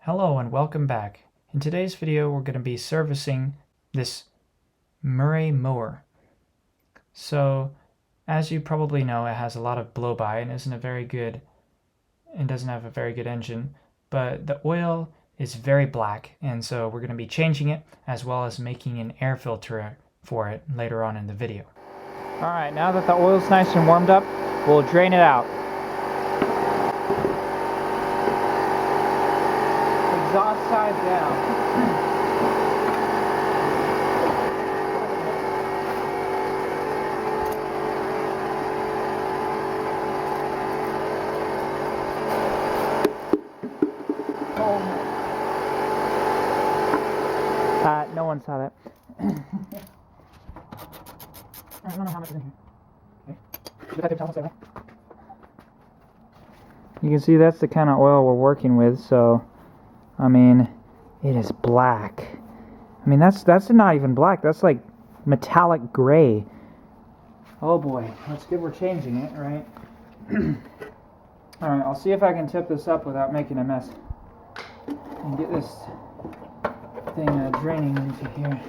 Hello and welcome back. In today's video we're going to be servicing this Mower. So as you probably know, it has a lot of blow-by and doesn't have a very good engine, but the oil is very black, and so we're going to be changing it as well as making an air filter for it later on in the video. Alright, now that the oil's nice and warmed up, we'll drain it out. Exhaust side down. No one saw that. I don't know how much is in here. Okay. You can see that's the kind of oil we're working with, so I mean, it is black. I mean, that's not even black. That's like metallic gray. Oh boy, that's good we're changing it, right? Alright, I'll see if I can tip this up without making a mess. And get this thing draining into here.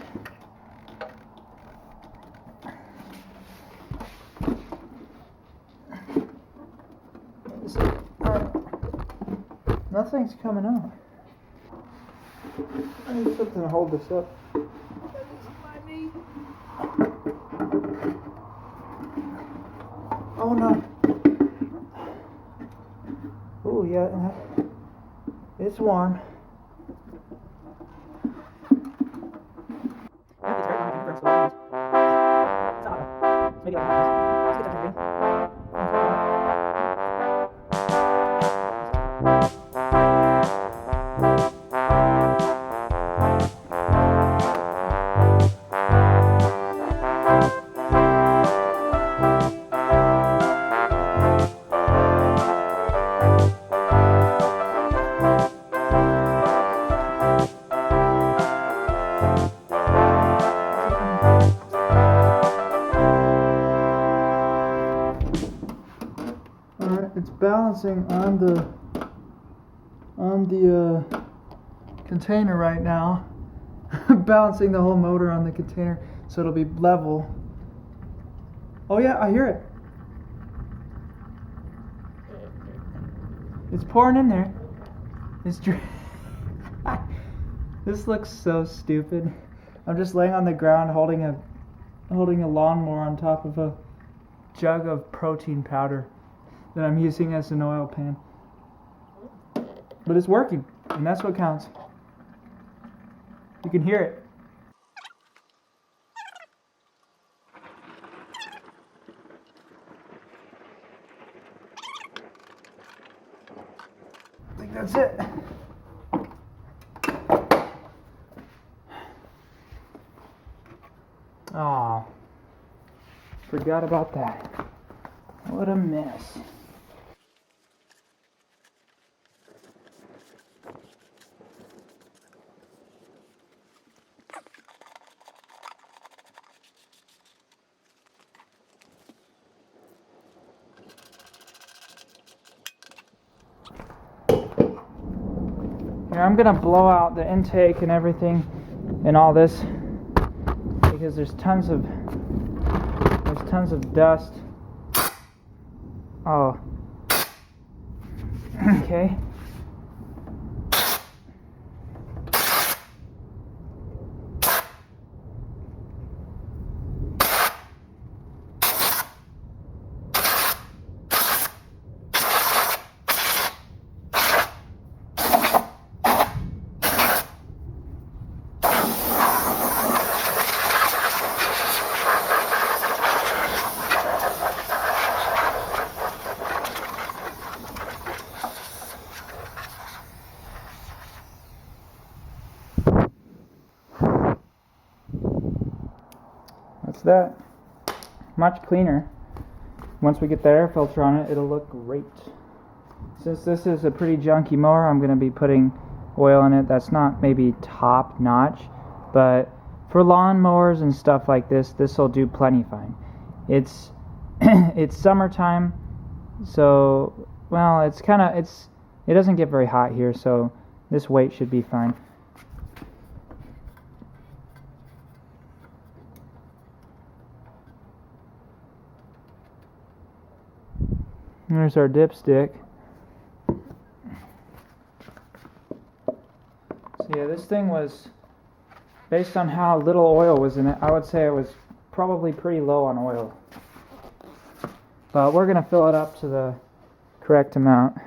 Nothing's coming out. I need something to hold this up. Oh no. Oh yeah, it's warm. It's balancing on the container right now. Balancing the whole motor on the container so it'll be level. Oh yeah, I hear it. It's pouring in there. This looks so stupid. I'm just laying on the ground holding a lawnmower on top of a jug of protein powder that I'm using as an oil pan. But it's working, and that's what counts. You can hear it. I think that's it. Oh, forgot about that. What a mess. Here, I'm gonna blow out the intake and everything and all this because there's tons of dust. Oh. Okay. That's that. Much cleaner. Once we get the air filter on it, it'll look great. Since this is a pretty junky mower, I'm going to be putting oil in it. That's not maybe top notch, but for lawn mowers and stuff like this will do plenty fine. It's it's summertime, so well, it doesn't get very hot here, so This weight should be fine. There's our dipstick. So yeah, this thing was, based on how little oil was in it, I would say it was probably pretty low on oil. But we're going to fill it up to the correct amount.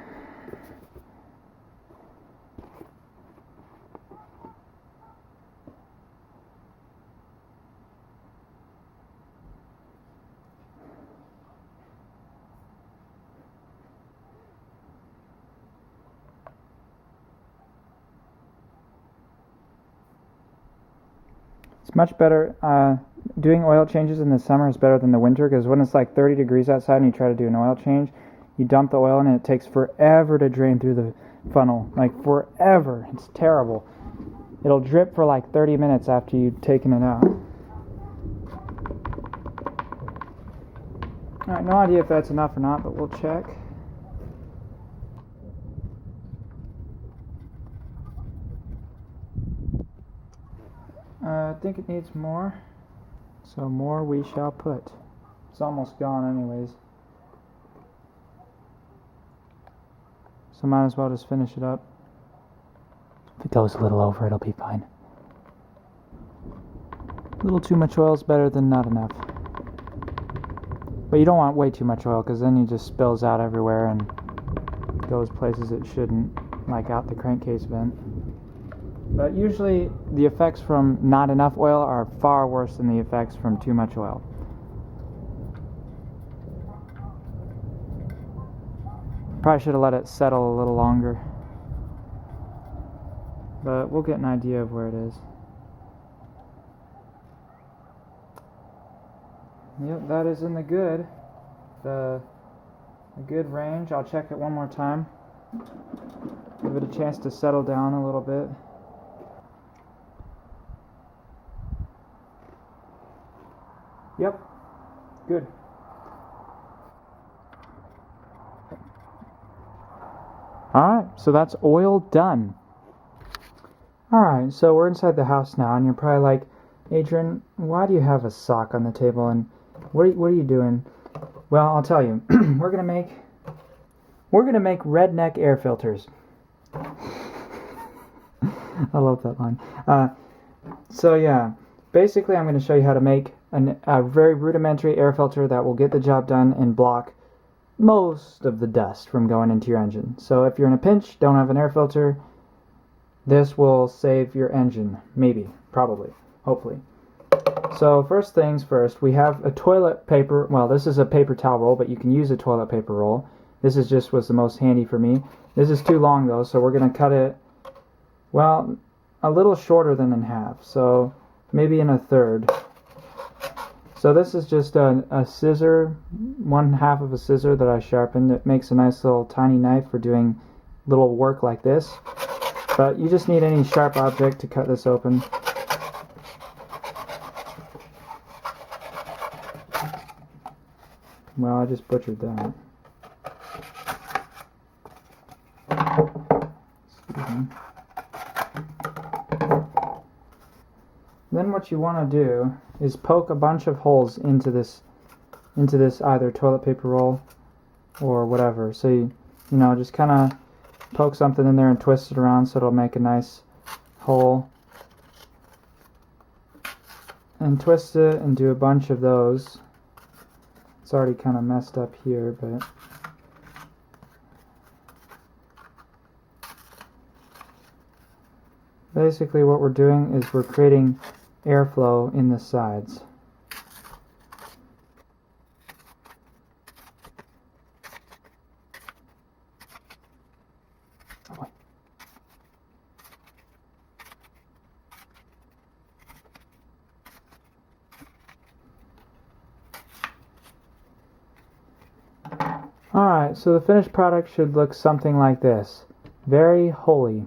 It's much better, doing oil changes in the summer is better than the winter, because when it's like 30 degrees outside and you try to do an oil change, you dump the oil in and it takes forever to drain through the funnel. Like forever. It's terrible. It'll drip for like 30 minutes after you've taken it out. Alright, no idea if that's enough or not, but we'll check. I think it needs more, so more we shall put. It's almost gone anyways, so might as well just finish it up. If it goes a little over, it'll be fine. A little too much oil is better than not enough. But you don't want way too much oil, because then it just spills out everywhere and goes places it shouldn't, like out the crankcase vent. But usually the effects from not enough oil are far worse than the effects from too much oil. Probably should have let it settle a little longer. But we'll get an idea of where it is. Yep, that is in the good range. I'll check it one more time. Give it a chance to settle down a little bit. Yep, good. Alright, so that's oil done. Alright, so we're inside the house now, and you're probably like, Adrian, why do you have a sock on the table, and what are you doing? Well, I'll tell you. We're gonna make redneck air filters. I love that line. So yeah, basically I'm going to show you how to make a very rudimentary air filter that will get the job done and block most of the dust from going into your engine. So if you're in a pinch, don't have an air filter, this will save your engine. Maybe, probably, hopefully. So first things first, we have a toilet paper, well, this is a paper towel roll, but you can use a toilet paper roll. This is just was the most handy for me. This is too long though, so we're going to cut it, well, a little shorter than in half, so maybe in a third. So this is just a scissor, 1/2 of a scissor that I sharpened. It makes a nice little tiny knife for doing little work like this. But you just need any sharp object to cut this open. Well, I just butchered that. Excuse me. Then what you want to do is poke a bunch of holes into this either toilet paper roll or whatever. So you know, just kind of poke something in there and twist it around so it'll make a nice hole. And twist it and do a bunch of those. It's already kind of messed up here, but basically what we're doing is we're creating airflow in the sides. Alright, so the finished product should look something like this. Very holy.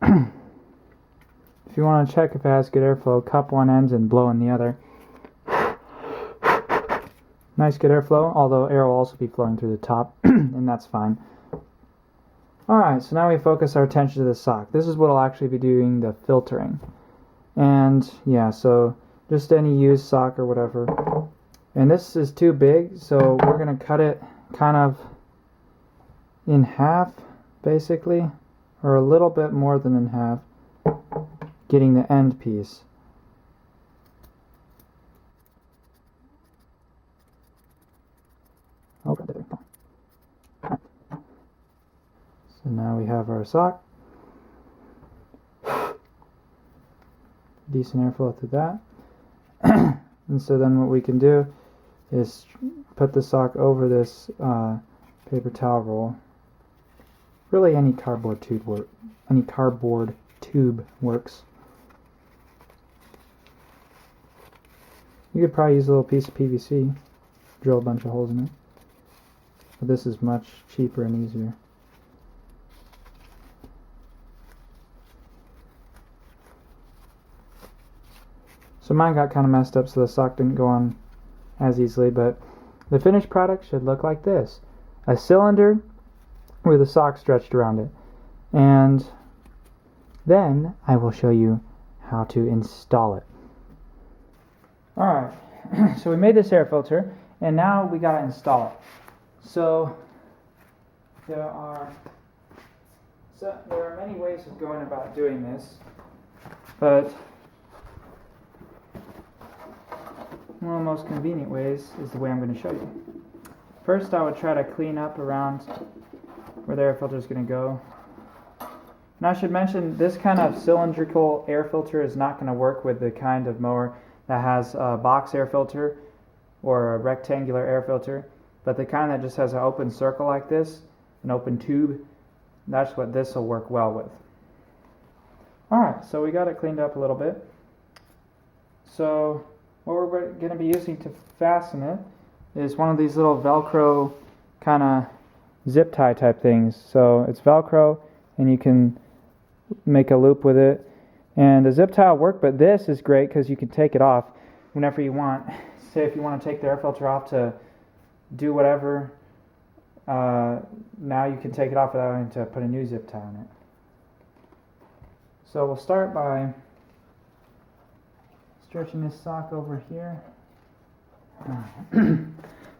If you want to check if it has good airflow, cup one end and blow in the other. Nice good airflow, although air will also be flowing through the top, and that's fine. Alright, so now we focus our attention to the sock. This is what will actually be doing the filtering. And yeah, so just any used sock or whatever. And this is too big, so we're going to cut it kind of in half, basically, or a little bit more than in half, getting the end piece. Okay, there we go. So now we have our sock. Decent airflow through that. And so then what we can do is put the sock over this paper towel roll. Really any cardboard tube works. You could probably use a little piece of PVC, drill a bunch of holes in it. But this is much cheaper and easier. So mine got kind of messed up, so the sock didn't go on as easily, but the finished product should look like this. A cylinder with a sock stretched around it. And then I will show you how to install it. Alright, so we made this air filter, and now we gotta install it. So there are many ways of going about doing this, but one of the most convenient ways is the way I'm going to show you. First, I would try to clean up around where the air filter is going to go. Now I should mention, this kind of cylindrical air filter is not going to work with the kind of mower that has a box air filter or a rectangular air filter, but the kind that just has an open circle like this, an open tube, that's what this will work well with. Alright, so we got it cleaned up a little bit. So what we're going to be using to fasten it is one of these little Velcro kind of zip tie type things. So it's Velcro and you can make a loop with it. And the zip tie will work, but this is great because you can take it off whenever you want. Say if you want to take the air filter off to do whatever, now you can take it off without having to put a new zip tie on it. So we'll start by stretching this sock over here.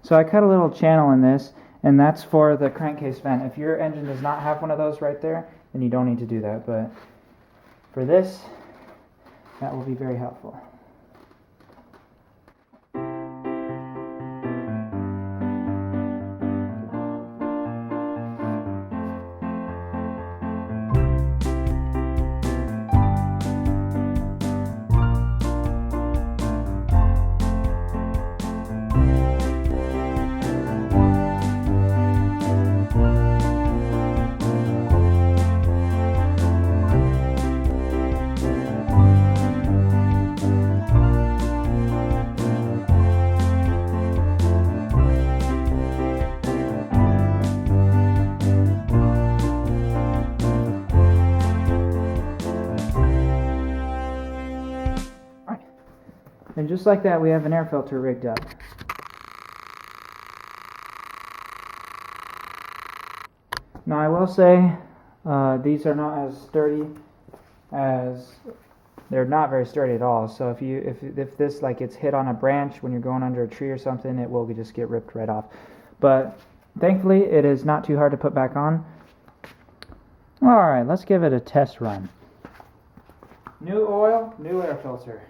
So I cut a little channel in this, and that's for the crankcase vent. If your engine does not have one of those right there, then you don't need to do that, but for this, that will be very helpful. And just like that, we have an air filter rigged up. Now I will say, these are not as sturdy as, they're not very sturdy at all. So if this like gets hit on a branch when you're going under a tree or something, it will just get ripped right off. But thankfully, it is not too hard to put back on. Alright, let's give it a test run. New oil, new air filter.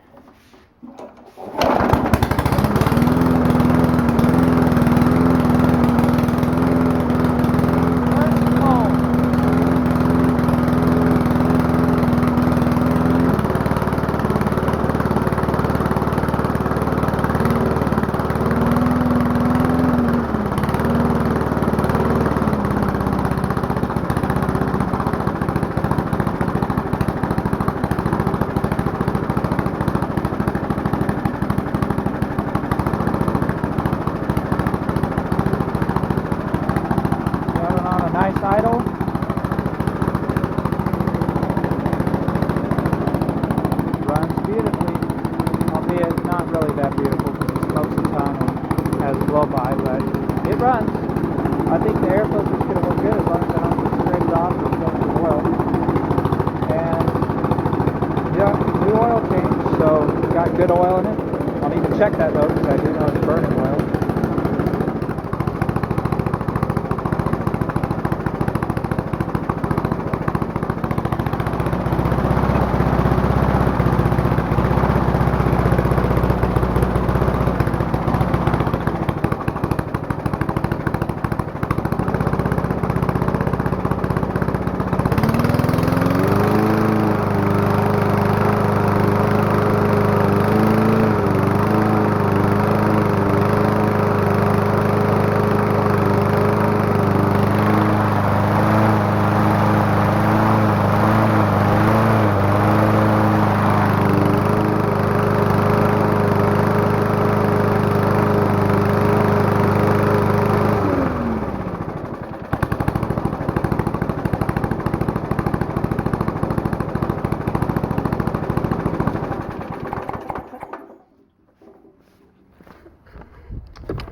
Nice idle. Runs beautifully, albeit not really that beautiful because it's most of the time and has a blow by, but it runs. I think the air filter's going to work good as long as I don't get scraped off good oil in it. I'll need to check that though, because I do know it's burning oil.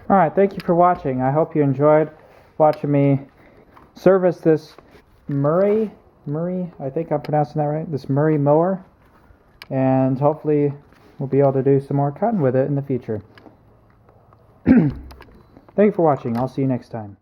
Alright, thank you for watching. I hope you enjoyed watching me service this Murray, I think I'm pronouncing that right, this Murray mower, and hopefully we'll be able to do some more cutting with it in the future. Thank you for watching. I'll see you next time.